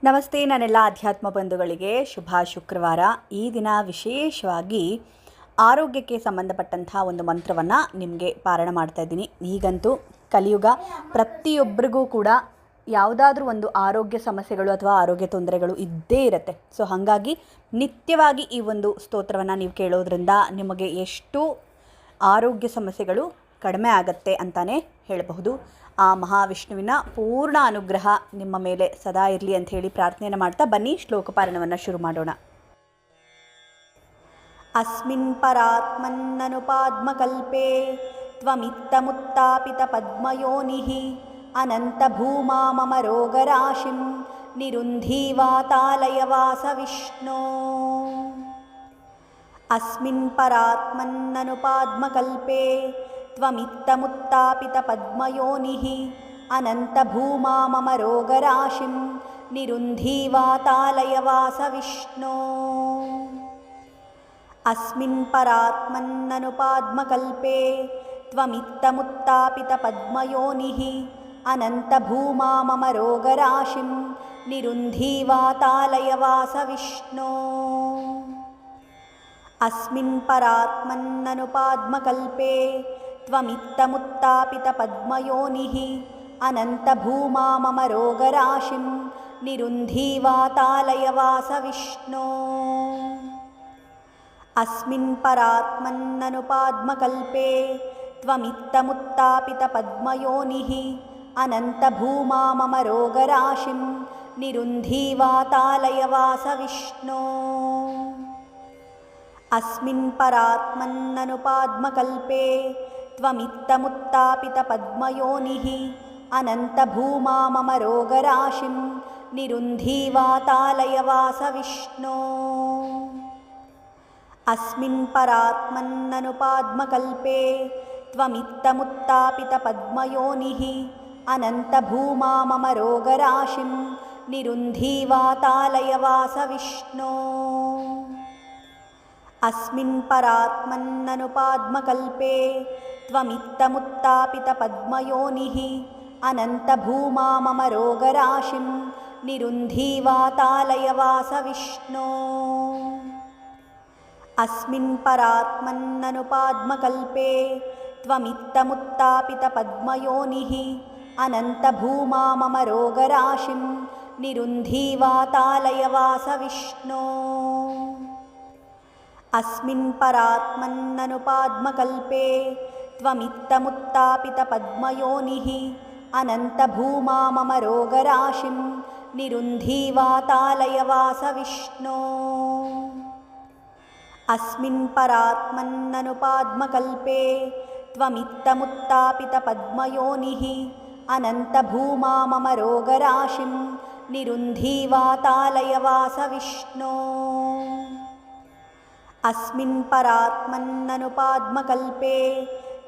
ನಮಸ್ತೆ ನನ್ನೆಲ್ಲ ಅಧ್ಯಾತ್ಮ ಬಂಧುಗಳಿಗೆ ಶುಭ ಶುಕ್ರವಾರ. ಈ ದಿನ ವಿಶೇಷವಾಗಿ ಆರೋಗ್ಯಕ್ಕೆ ಸಂಬಂಧಪಟ್ಟಂತಹ ಒಂದು ಮಂತ್ರವನ್ನು ನಿಮಗೆ ಪಾರಣ ಮಾಡ್ತಾ ಇದ್ದೀನಿ. ಈಗಂತೂ ಕಲಿಯುಗ, ಪ್ರತಿಯೊಬ್ಬರಿಗೂ ಕೂಡ ಯಾವುದಾದ್ರೂ ಒಂದು ಆರೋಗ್ಯ ಸಮಸ್ಯೆಗಳು ಅಥವಾ ಆರೋಗ್ಯ ತೊಂದರೆಗಳು ಇದ್ದೇ ಇರುತ್ತೆ. ಸೊ ಹಾಗಾಗಿ ನಿತ್ಯವಾಗಿ ಈ ಒಂದು ಸ್ತೋತ್ರವನ್ನು ನೀವು ಕೇಳೋದ್ರಿಂದ ನಿಮಗೆ ಎಷ್ಟು ಆರೋಗ್ಯ ಸಮಸ್ಯೆಗಳು ಕಡಿಮೆ ಆಗತ್ತೆ ಅಂತಲೇ ಹೇಳಬಹುದು. ಆ ಮಹಾವಿಷ್ಣುವಿನ ಪೂರ್ಣ ಅನುಗ್ರಹ ನಿಮ್ಮ ಮೇಲೆ ಸದಾ ಇರಲಿ ಅಂತ ಹೇಳಿ ಪ್ರಾರ್ಥನೆಯನ್ನು ಮಾಡ್ತಾ ಬನ್ನಿ ಶ್ಲೋಕ ಪಾರಣವನ್ನು ಶುರು ಮಾಡೋಣ. ಅಸ್ಮಿನ್ ಪರಾತ್ಮನ್ನನುಪಾದ್ಮಕಲ್ಪೆ ತ್ವಮಿತ್ತಮುತ್ತಾಪಿತ ಪದ್ಮಯೋನಿಃ ಅನಂತ ಭೂಮಾ ಮಮ ರೋಗರಾಶಿಂ ನಿರುಂಧೀವಾತಾಲಯ ವಾಸ ವಿಷ್ಣೋ. ಅಸ್ಮಿನ್ ಪರಾತ್ಮನ್ನನುಪಾದ್ಮಕಲ್ಪೆ ತ್ವಮಿತ್ತಮುತ್ತಾಪಿತ ಪದ್ಮಯೋನಿಃ ಅನಂತ ಭೂಮಾ ಮಮ ರೋಗರಾಶಿಂ ನಿರುಂಧೀವಾತಾಲಯ ವಾಸ ವಿಷ್ಣೋ. ಅಸ್ಮಿನ್ ಪರಾತ್ಮನ್ನನುಪಾದ್ಮಕಲ್ಪೆ ತ್ವಮಿತ್ತಮುತ್ತಾಪಿತ ಪದ್ಮಯೋನಿಃ ಅನಂತ ಭೂಮಾ ಮಮ ರೋಗರಾಶಿಂ ನಿರುಂಧೀವಾತಾಲಯ ವಾಸ ವಿಷ್ಣೋ. ಅಸ್ಮಿನ್ ಪರಾತ್ಮನ್ನನುಪಾದ್ಮಕಲ್ಪೆ ತ್ವಮಿತ್ತಮುತ್ತಾಪಿತ ಪದ್ಮಯೋನಿಃ ಅನಂತ ಭೂಮಾ ಮಮ ರೋಗರಾಶಿಂ ನಿರುಂಧೀವಾತಾಲಯ ವಾಸ ವಿಷ್ಣೋ. ಅಸ್ಮಿನ್ ಪರಾತ್ಮನ್ನನುಪಾದ್ಮಕಲ್ಪೆ ತ್ವಮಿತ್ತಮುತ್ತಾಪಿತ ಪದ್ಮಯೋನಿಃ ಅನಂತ ಭೂಮಾ ಮಮ ರೋಗರಾಶಿಂ ನಿರುಂಧೀವಾತಾಲಯ ವಾಸ ವಿಷ್ಣೋ. ಅಸ್ಮಿನ್ ಪರಾತ್ಮನ್ನನುಪಾದ್ಮಕಲ್ಪೆ ತ್ವಮಿತ್ತಮುತ್ತಾಪಿತ ಪದ್ಮಯೋನಿಃ ಅನಂತ ಭೂಮಾ ಮಮ ರೋಗರಾಶಿಂ ನಿರುಂಧೀವಾತಾಲಯ ವಾಸ ವಿಷ್ಣೋ. ಅಸ್ಮಿನ್ ಪರಾತ್ಮನ್ನನುಪಾದ್ಮಕಲ್ಪೆ ತ್ವಮಿತ್ತಮುತ್ತಾಪಿತ ಪದ್ಮಯೋನಿಃ ಅನಂತ ಭೂಮಾ ಮಮ ರೋಗರಾಶಿಂ ನಿರುಂಧೀವಾತಾಲಯ ವಾಸ ವಿಷ್ಣೋ. ಅಸ್ಮಿನ್ ಪರಾತ್ಮನ್ನನುಪಾದ್ಮಕಲ್ಪೆ ತ್ವಮಿತ್ತಮುತ್ತಾಪಿತ ಪದ್ಮಯೋನಿಃ ಅನಂತ ಭೂಮಾ ಮಮ ರೋಗರಾಶಿಂ ನಿರುಂಧೀವಾತಾಲಯ ವಾಸ ವಿಷ್ಣೋ. ಅಸ್ಮಿನ್ ಪರಾತ್ಮನ್ನನುಪಾದ್ಮಕಲ್ಪೆ ತ್ವಮಿತ್ತಮುತ್ತಾಪಿತ ಪದ್ಮಯೋನಿಃ ಅನಂತ ಭೂಮಾ ಮಮ ರೋಗರಾಶಿಂ ನಿರುಂಧೀವಾತಾಲಯ ವಾಸ ವಿಷ್ಣೋ. ಅಸ್ಮಿನ್ ಪರಾತ್ಮನ್ನನುಪಾದ್ಮಕಲ್ಪೆ ತ್ವಮಿತ್ತಮುತ್ತಾಪಿತ ಪದ್ಮಯೋನಿಃ ಅನಂತ ಭೂಮಾ ಮಮ ರೋಗರಾಶಿಂ ನಿರುಂಧೀವಾತಾಲಯ ವಾಸ ವಿಷ್ಣೋ. ಅಸ್ಮಿನ್ ಪರಾತ್ಮನ್ನನುಪಾದ್ಮಕಲ್ಪೆ ತ್ವಮಿತ್ತಮುತ್ತಾಪಿತ ಪದ್ಮಯೋನಿಃ ಅನಂತ ಭೂಮಾ ಮಮ ರೋಗರಾಶಿಂ ನಿರುಂಧೀವಾತಾಲಯ ವಾಸ ವಿಷ್ಣೋ. ಅಸ್ಮಿನ್ ಪರಾತ್ಮನ್ನನುಪಾದ್ಮಕಲ್ಪೆ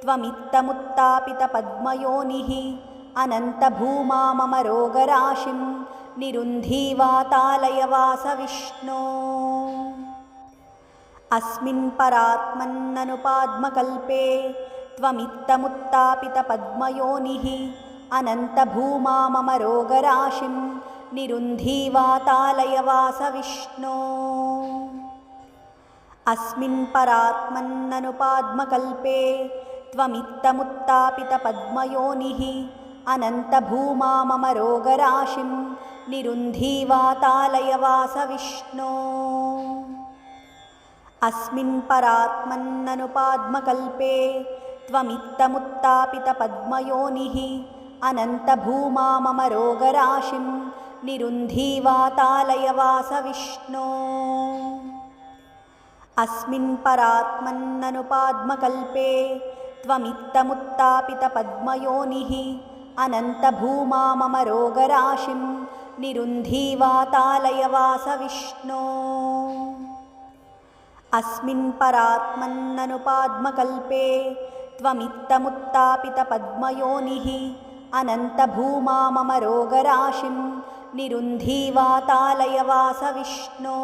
ತ್ವಮಿತ್ತಮುತ್ತಾಪಿತ ಪದ್ಮಯೋನಿಃ ಅನಂತ ಭೂಮಾ ಮಮ ರೋಗರಾಶಿಂ ನಿರುಂಧೀವಾತಾಲಯ ವಾಸ ವಿಷ್ಣೋ. ಅಸ್ಮಿನ್ ಪರಾತ್ಮನ್ನನುಪಾದ್ಮಕಲ್ಪೆ ತ್ವಮಿತ್ತಮುತ್ತಾಪಿತ ಪದ್ಮಯೋನಿಃ ಅನಂತ ಭೂಮಾ ಮಮ ರೋಗರಾಶಿಂ ನಿರುಂಧೀವಾತಾಲಯ ವಾಸ ವಿಷ್ಣೋ. ಅಸ್ಮಿನ್ ಪರಾತ್ಮನ್ನನುಪಾದ್ಮಕಲ್ಪೆ ತ್ವಮಿತ್ತಮುತ್ತಾಪಿತ ಪದ್ಮಯೋನಿಃ ಅನಂತ ಭೂಮಾ ಮಮ ರೋಗರಾಶಿಂ ನಿರುಂಧೀವಾತಾಲಯ ವಾಸ ವಿಷ್ಣೋ. ಅಸ್ಮಿನ್ ಪರಾತ್ಮನ್ನನುಪಾದ್ಮಕಲ್ಪೆ ತ್ವಮಿತ್ತಮುತ್ತಾಪಿತ ಪದ್ಮಯೋನಿಃ ಅನಂತ ಭೂಮಾ ಮಮ ರೋಗರಾಶಿಂ ನಿರುಂಧೀವಾತಾಲಯ ವಾಸ ವಿಷ್ಣೋ. ಅಸ್ಮಿನ್ ಪರಾತ್ಮನ್ನನುಪಾದ್ಮಕಲ್ಪೆ ತ್ವಮಿತ್ತಮುತ್ತಾಪಿತ ಪದ್ಮಯೋನಿಃ ಅನಂತ ಭೂಮಾ ಮಮ ರೋಗರಾಶಿಂ ನಿರುಂಧೀವಾತಾಲಯ ವಾಸ ವಿಷ್ಣೋ. ಅಸ್ಮಿನ್ ಪರಾತ್ಮನ್ನನುಪಾದ್ಮಕಲ್ಪೆ ತ್ವಮಿತ್ತಮುತ್ತಾಪಿತ ಪದ್ಮಯೋನಿಃ ಅನಂತ ಭೂಮಾ ಮಮ ರೋಗರಾಶಿಂ ನಿರುಂಧೀವಾತಾಲಯ ವಾಸ ವಿಷ್ಣೋ.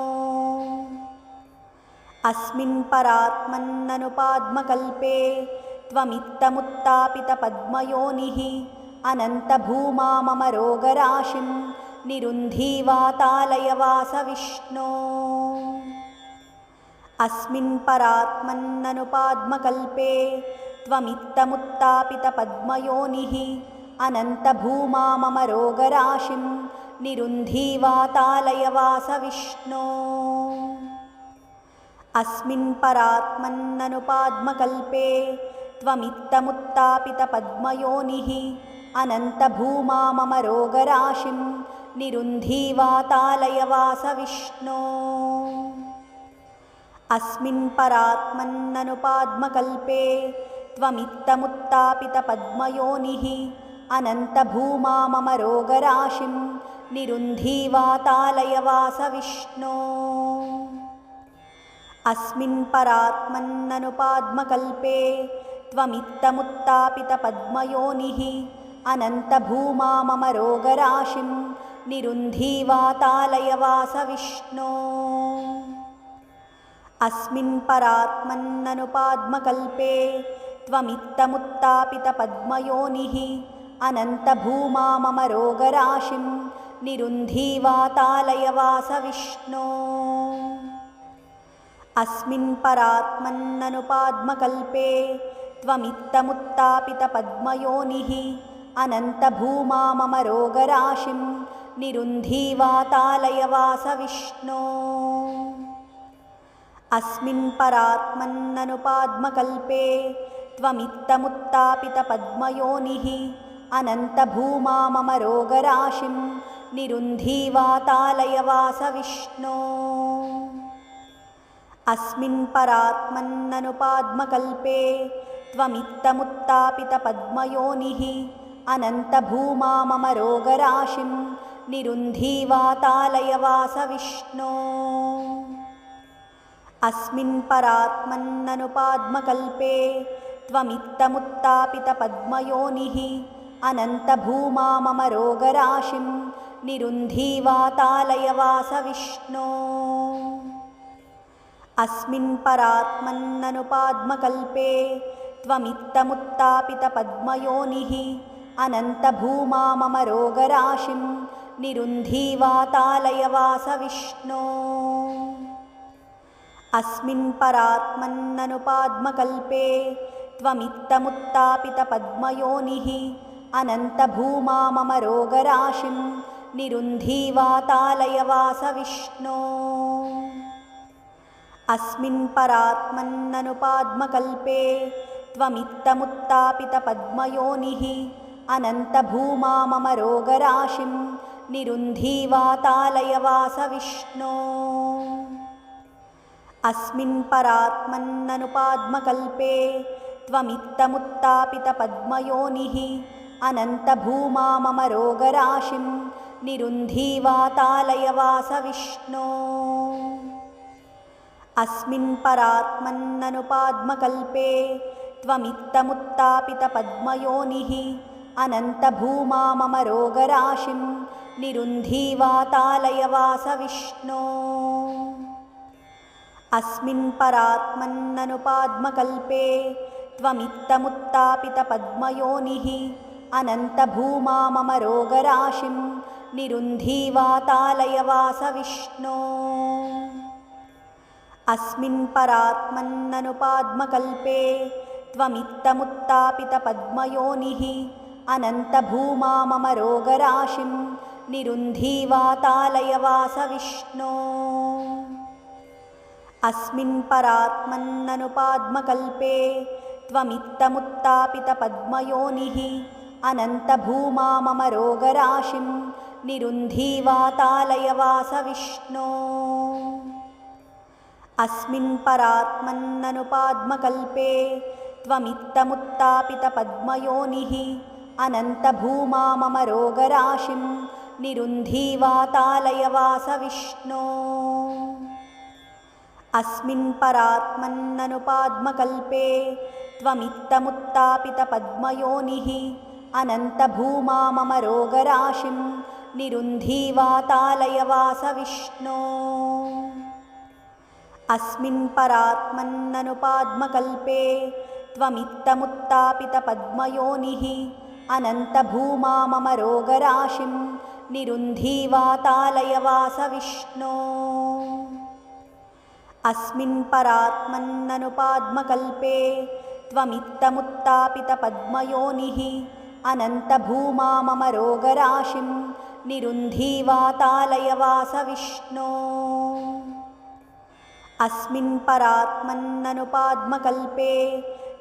ಅಸ್ಮಿನ್ ಪರಾತ್ಮನ್ನನುಪಾದ್ಮಕಲ್ಪೆ ತ್ವಮಿತ್ತಮುತ್ತಾಪಿತ ಪದ್ಮಯೋನಿಃ ಅನಂತ ಭೂಮಾ ಮಮ ರೋಗರಾಶಿಂ निरुन्धीवातालयवासविष्णो अस्मिन् परात्मन्ननुपाद्मकल्पे त्वमित्तमुत्तापितपद्मयोनिः अनन्तभूमा मम रोगराशिं निरुन्धीवातालयवासविष्णो अस्मिन् परात्मन्ननुपाद्मकल्पे त्वमित्तमुत्तापितपद्मयोनिः अनन्तभूमा मम रोगराशिं निरुन्धीवातालयवासविष्णो अस्मिन् परात्मन्ननुपाद्मकल्पे त्वमित्तमुत्तापितपद्मयोनिः अनन्तभूमा मम रोगराशिं निरुन्धीवातालयवासविष्णो अस्मिन् परात्मन्ननुपाद्मकल्पे त्वमित्तमुत्तापितपद्मयोनिः अनन्तभूमा मम रोगराशिं निरुन्धीवातालयवासविष्णो अस्मिन् परात्मन्ननुपाद्मकल्पे त्वमित्तमुत्तापितपद्मयोनिः अनन्तभूमा मम रोगराशिं निरुन्धीवातालयवासविष्णो अस्मिन् परात्मन्ननुपाद्मकल्पे त्वमित्तमुत्तापितपद्मयोनिः अनन्तभूमा मम रोगराशिं निरुन्धीवातालयवासविष्णो अस्मिन् परात्मन्ननुपाद्मकल्पे त्वमित्तमुत्तापितपद्मयोनिः अनन्तभूमा मम रोगराशिं निरुन्धीवातालयवासविष्णो अस्मिन् परात्मन्ननुपाद्मकल्पे त्वमित्तमुत्तापितपद्मयोनिः अनन्तभूमा मम रोगराशिं निरुन्धीवातालयवासविष्णो अस्मिन् परात्मन्ननुपाद्मकल्पे त्वमित्तमुत्तापितपद्मयोनिः अनन्तभूमा मम रोगराशिं निरुन्धीवातालयवासविष्णो अस्मिन् परात्मन्ननुपाद्मकल्पे त्वमित्तमुत्तापितपद्मयोनिः अनन्तभूमा मम रोगराशिं निरुन्धीवातालयवासविष्णो अस्मिन् परात्मन्ननुपाद्मकल्पे त्वमित्तमुत्तापितपद्मयोनिः अनन्तभूमा मम रोगराशिं निरुन्धीवातालयवासविष्णो अस्मिन् परात्मन्ननुपाद्मकल्पे त्वमित्तमुत्तापितपद्मयोनिः अनन्तभूमा मम रोगराशिं निरुन्धीवातालयवासविष्णो अस्मिन् परात्मन्ननुपाद्मकल्पे त्वमित्तमुत्तापितपद्मयोनिः अनन्तभूमा मम रोगराशिं निरुन्धीवातालयवासविष्णो अस्मिन् परात्मन्ननुपाद्मकल्पे त्वमित्तमुत्तापितपद्मयोनिः अनन्तभूमा मम रोगराशिं निरुन्धीवातालयवासविष्णो अस्मिन् परात्मन्ननुपाद्मकल्पे त्वमित्तमुत्तापितपद्मयोनिः अनन्तभूमा मम रोगराशिं निरुन्धीवातालयवासविष्णो अस्मिन् परात्मन्ननुपाद्मकल्पे त्वमित्तमुत्तापितपद्मयोनिः अनन्तभूमा मम रोगराशिं निरुन्धीवातालयवासविष्णो अस्मिन् परात्मन्ननुपाद्मकल्पे त्वमित्तमुत्तापितपद्मयोनिः अनन्तभूमा मम रोगराशिं निरुन्धीवातालयवासविष्णो अस्मिन् परात्मन्ननुपाद्मकल्पे त्वमित्तमुत्तापितपद्मयोनिः अनन्तभूमा मम रोगराशिं निरुन्धीवातालयवासविष्णो अस्मिन् परात्मन्ननुपाद्मकल्पे त्वमित्तमुत्तापितपद्मयोनिः अनन्तभूमा मम रोगराशिं निरुन्धीवातालयवासविष्णो अस्मिन् परात्मन्ननुपाद्मकल्पे त्वमित्तमुत्तापितपद्मयोनिः अनन्तभूमा मम रोगराशिं निरुन्धीवातालयवासविष्णो अस्मिन् परात्मन्ननुपाद्मकल्पे त्वमित्तमुत्तापितपद्मयोनिः अनन्तभूमा मम रोगराशिं निरुन्धीवातालयवासविष्णो अस्मिन् परात्मन्ननुपाद्मकल्पे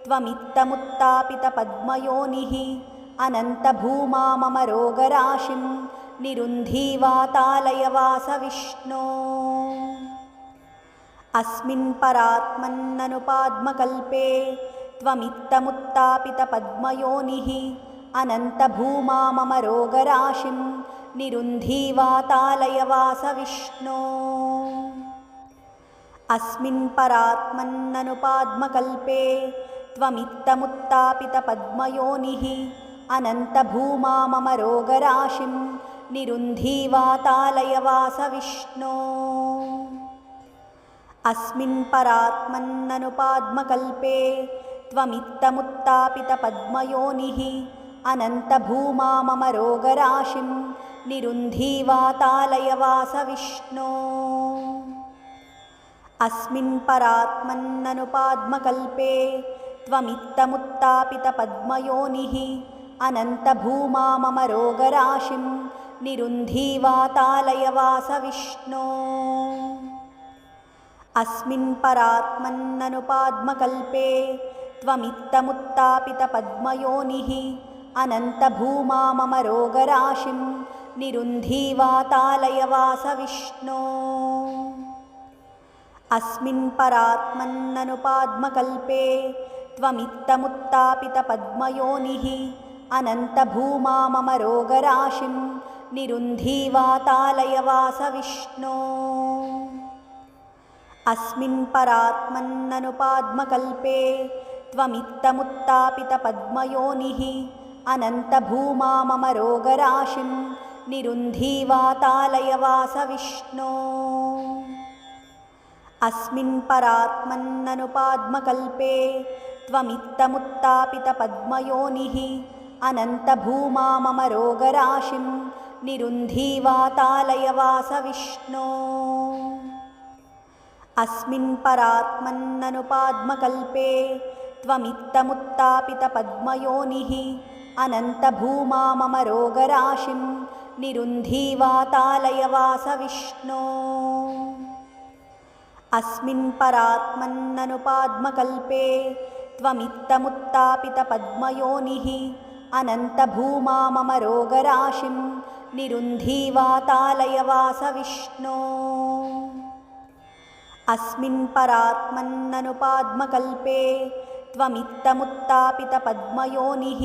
त्वमित्तमुत्तापितपद्मयोनिः अनन्तभूमा मम रोगराशिं निरुन्धीवातालयवासविष्णो अस्मिन् परात्मन्ननुपाद्मकल्पे त्वमित्तमुत्तापितपद्मयोनिः अनन्तभूमा मम रोगराशिं निरुन्धीवातालयवासविष्णो अस्मिन् परात्मन्ननुपाद्मकल्पे त्वमित्तमुत्तापितपद्मयोनिः अनन्तभूमा मम रोगराशिं निरुन्धीवातालयवासविष्णो अस्मिन् परात्मन्ननुपाद्मकल्पे त्वमित्तमुत्तापितपद्मयोनिः अनन्तभूमा मम रोगराशिं निरुन्धीवातालयवासविष्णो अस्मिन् परात्मन्ननुपाद्मकल्पे त्वमित्तमुत्तापितपद्मयोनिः अनन्तभूमा मम रोगराशिं निरुन्धीवातालयवासविष्णो अस्मिन् परात्मन्ननुपाद्मकल्पे त्वमित्तमुत्तापितपद्मयोनिः अनन्तभूमा मम रोगराशिं निरुन्धीवातालयवासविष्णो अस्मिन् परात्मन्ननुपाद्मकल्पे त्वमित्तमुत्तापितपद्मयोनिः अनन्तभूमा मम रोगराशिं निरुन्धीवातालयवासविष्णो अस्मिन् परात्मन्ननुपाद्मकल्पे त्वमित्तमुत्तापितपद्मयोनिः अनन्तभूमा मम रोगराशिं निरुन्धीवातालयवासविष्णो अस्मिन् परात्मन्ननुपाद्मकल्पे त्वमित्तमुत्तापितपद्मयोनिः अनन्तभूमा मम रोगराशिं निरुन्धीवातालयवासविष्णो अस्मिन् परात्मन्ननुपाद्मकल्पे त्वमित्तमुत्तापितपद्मयोनिः अनन्तभूमा मम रोगराशिं निरुन्धीवातालयवासविष्णो अस्मिन् परात्मन्ननुपाद्मकल्पे त्वमित्तमुत्तापितपद्मयोनिः अनन्तभूमा मम रोगराशिं निरुन्धीवातालयवासविष्णो अस्मिन् परात्मन्ननुपाद्मकल्पे त्वमित्तमुत्तापितपद्मयोनिः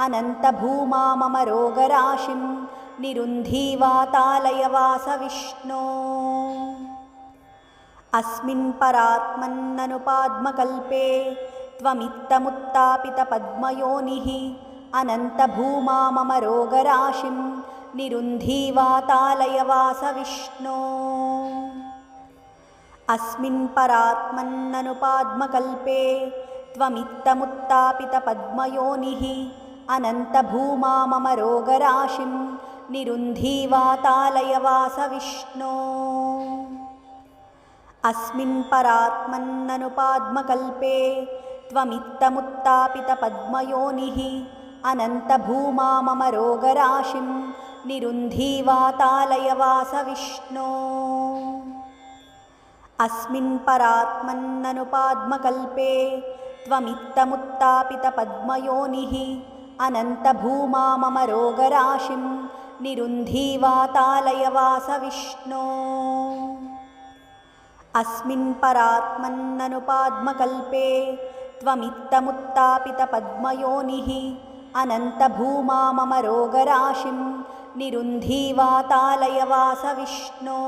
अनन्तभूमा मम रोगराशिं निरुन्धीवातालयवासविष्णो अस्मिन् परात्मन्ननुपाद्मकल्पे त्वमित्तमुत्तापितपद्मयोनिः अनन्तभूमा मम रोगराशिं निरुन्धीवातालयवासविष्णो अस्मिन् परात्मन्ननुपाद्मकल्पे त्वमित्तमुत्तापितपद्मयोनिः अनन्तभूमा मम रोगराशिं निरुन्धीवातालयवासविष्णो अस्मिन् परात्मन्ननुपाद्मकल्पे त्वमित्तमुत्तापितपद्मयोनिः अनन्तभूमा मम रोगराशिं निरुन्धीवातालयवासविष्णो अस्मिन् परात्मन्ननुपाद्मकल्पे त्वमित्तमुत्तापितपद्मयोनिः अनन्तभूमा मम रोगराशिं निरुन्धीवातालयवासविष्णो अस्मिन् परात्मन्ननुपाद्मकल्पे त्वमित्तमुत्तापितपद्मयोनिः अनन्तभूमा मम रोगराशिं निरुन्धीवातालयवासविष्णो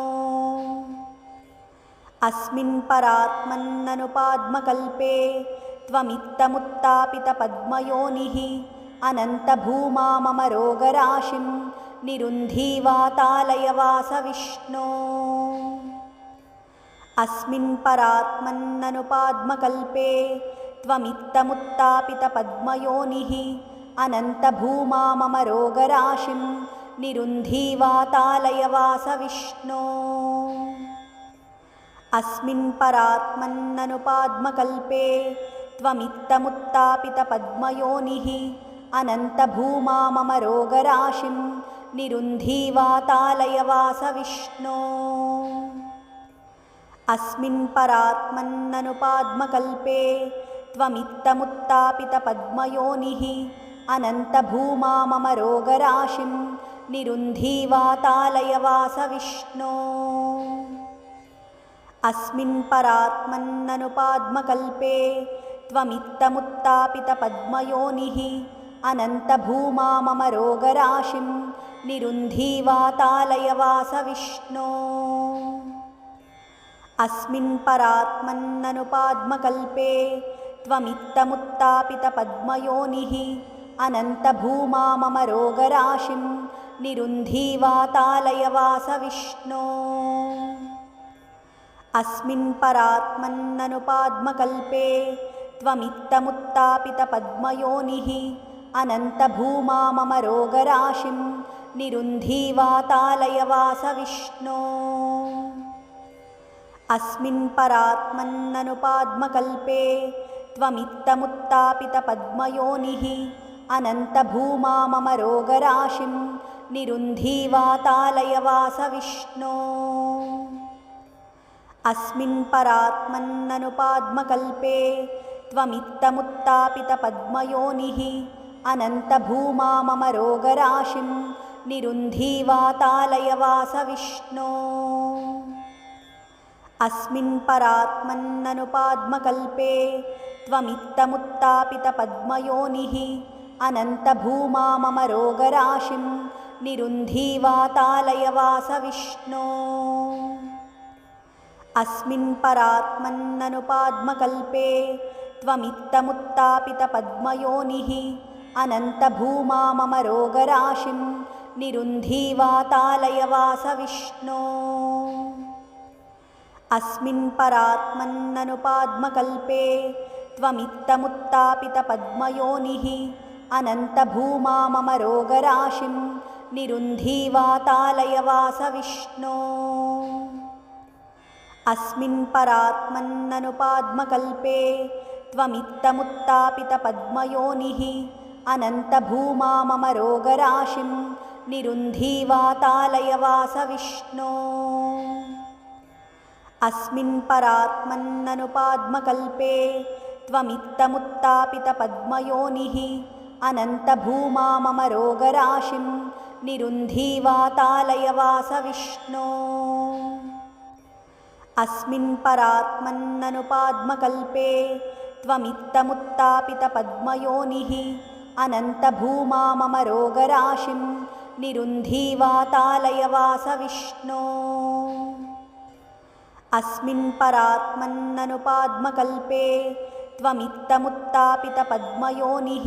अस्मिन् परात्मन्ननुपाद्मकल्पे त्वमित्तमुत्तापितपद्मयोनिः अनन्तभूमा मम रोगराशिं निरुन्धीवातालयवासविष्णो अस्मिन् परात्मन्ननुपाद्मकल्पे त्वमित्तमुत्तापितपद्मयोनिः अनन्तभूमा मम रोगराशिं निरुन्धीवातालयवासविष्णो अस्मिन् परात्मन्ननुपाद्मकल्पे त्वमित्तमुत्तापितपद्मयोनिः अनन्तभूमाममरोगराशिं निरुन्धीवातालयवासविष्णो अस्मिन् परात्मन्ननुपाद्मकल्पे त्वमित्तमुत्तापितपद्मयोनिः अनन्तभूमाममरोगराशिं निरुन्धीवातालयवासविष्णो अस्मिन् परात्मन्ननुपाद्मकल्पे त्वमित्तमुत्तापितपद्मयोनिः अनन्तभूमाममरोगराशिं निरुन्धीवातालयवासविष्णो अस्मिन् परात्मन्ननुपाद्मकल्पे त्वमित्तमुत्तापितपद्मयोनिः अनन्तभूमाममरोगराशिं निरुन्धीवातालयवासविष्णो अस्मिन् परात्मन्ननुपाद्मकल्पे त्वमित्तमुत्तापितपद्मयोनिः अनन्तभूमाममरोगराशिं निरुन्धीवातालयवासविष्णो अस्मिन् परात्मन्ननुपाद्मकल्पे त्वमित्तमुत्तापितपद्मयोनिः अनन्तभूमाममरोगराशिं निरुन्धीवातालयवासविष्णो अस्मिन् परात्मन्ननुपाद्मकल्पे त्वमित्तमुत्तापितपद्मयोनिः अनन्तभूमाममरोगराशिं निरुन्धीवातालयवासविष्णो अस्मिन् परात्मन्ननुपाद्मकल्पे त्वमित्तमुत्तापितपद्मयोनिः अनन्तभूमाममरोगराशिं निरुन्धीवातालयवासविष्णो अस्मिन् परात्मन्ननुपाद्मकल्पे त्वमित्तमुत्तापितपद्मयोनिः अनन्तभूमाममरोगराशिं निरुन्धीवातालयवासविष्णो अस्मिन् परात्मन्ननुपाद्मकल्पे त्वमित्तमुत्तापितपद्मयोनिः अनन्तभूमाममरोगराशिं निरुन्धीवातालयवासविष्णो अस्मिन् परात्मन्ननुपाद्मकल्पे त्वमित्तमुत्तापितपद्मयोनिः अनन्तभूमाममरोगराशिं निरुन्धीवातालयवासविष्णो अस्मिन् परात्मन्ननुपाद्मकल्पे त्वमित्तमुत्तापितपद्मयोनिः अनन्तभूमाममरोगराशिं निरुन्धीवातालयवासविष्णो अस्मिन् परात्मन्ननुपाद्मकल्पे त्वमित्तमुत्तापितपद्मयोनिः अनन्तभूमाममरोगराशिं निरुन्धीवातालयवासविष्णो अस्मिन् परात्मन्ननुपाद्मकल्पे त्वमित्तमुत्तापितपद्मयोनिः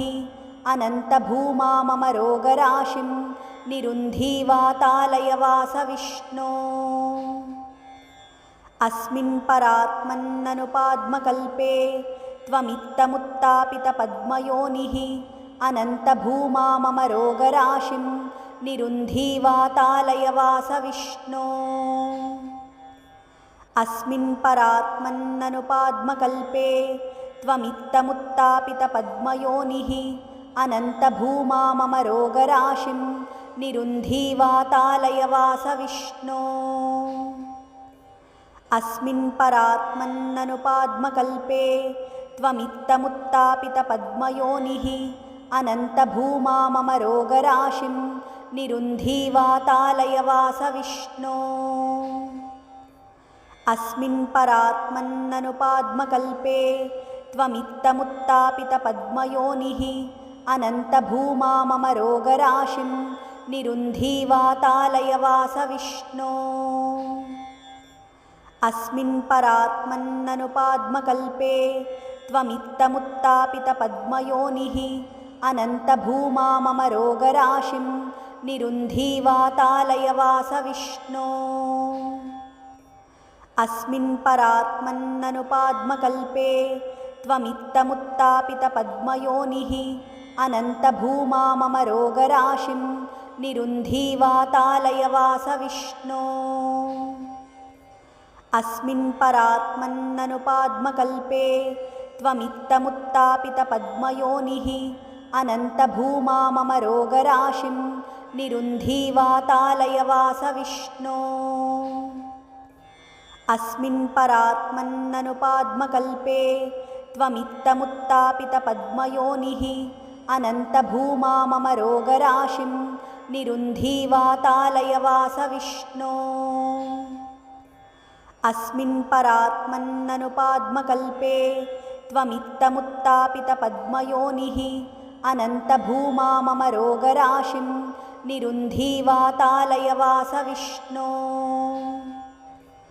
अनन्तभूमाममरोगराशिं निरुन्धीवातालयवासविष्णो अस्मिन् परात्मन्ननुपाद्मकल्पे त्वमित्तमुत्तापितपद्मयोनिः अनन्तभूमाममरोगराशिं निरुन्धीवातालयवासविष्णो अस्मिन् परात्मन्ननुपाद्मकल्पे त्वमित्तमुत्तापितपद्मयोनिः अनन्तभूमाममरोगराशिं निरुन्धीवातालयवासविष्णो अस्मिन् परात्मन्ननुपाद्मकल्पे त्वमित्तमुत्तापितपद्मयोनिः अनन्तभूमाममरोगराशिं निरुन्धीवातालयवासविष्णो अस्मिन् परात्मन्ननुपाद्मकल्पे त्वमित्तमुत्तापितपद्मयोनिः अनन्तभूमाममरोगराशिं निरुन्धीवातालयवासविष्णो अस्मिन् परात्मन्ननुपाद्मकल्पे त्वमित्तमुत्तापितपद्मयोनिः अनन्तभूमाममरोगराशिं निरुन्धीवातालयवासविष्णो अस्मिन् परात्मन्ननुपाद्मकल्पे त्वमित्तमुत्तापितपद्मयोनिः अनन्तभूमाममरोगराशिं निरुन्धीवातालयवास विष्णो अस्मिन् परात्मन्ननुपाद्मकल्पे त्वमित्तमुत्तापितपद्मयोनिः अनन्तभूमा मम रोगराशिं निरुन्धीवातालयवास विष्णो अस्मिन् परात्मन्ननुपाद्मकल्पे त्वमित्तमुत्तापितपद्मयोनिः अनन्तभूमा मम रोगराशिं निरुन्धीवातालयवास विष्णो अस्मिन् परात्मन्ननुपाद्मकल्पे त्वमित्तमुत्तापितपद्मयोनिः अनन्तभूमा मम रोगराशिं निरुन्धीवातालयवास विष्णो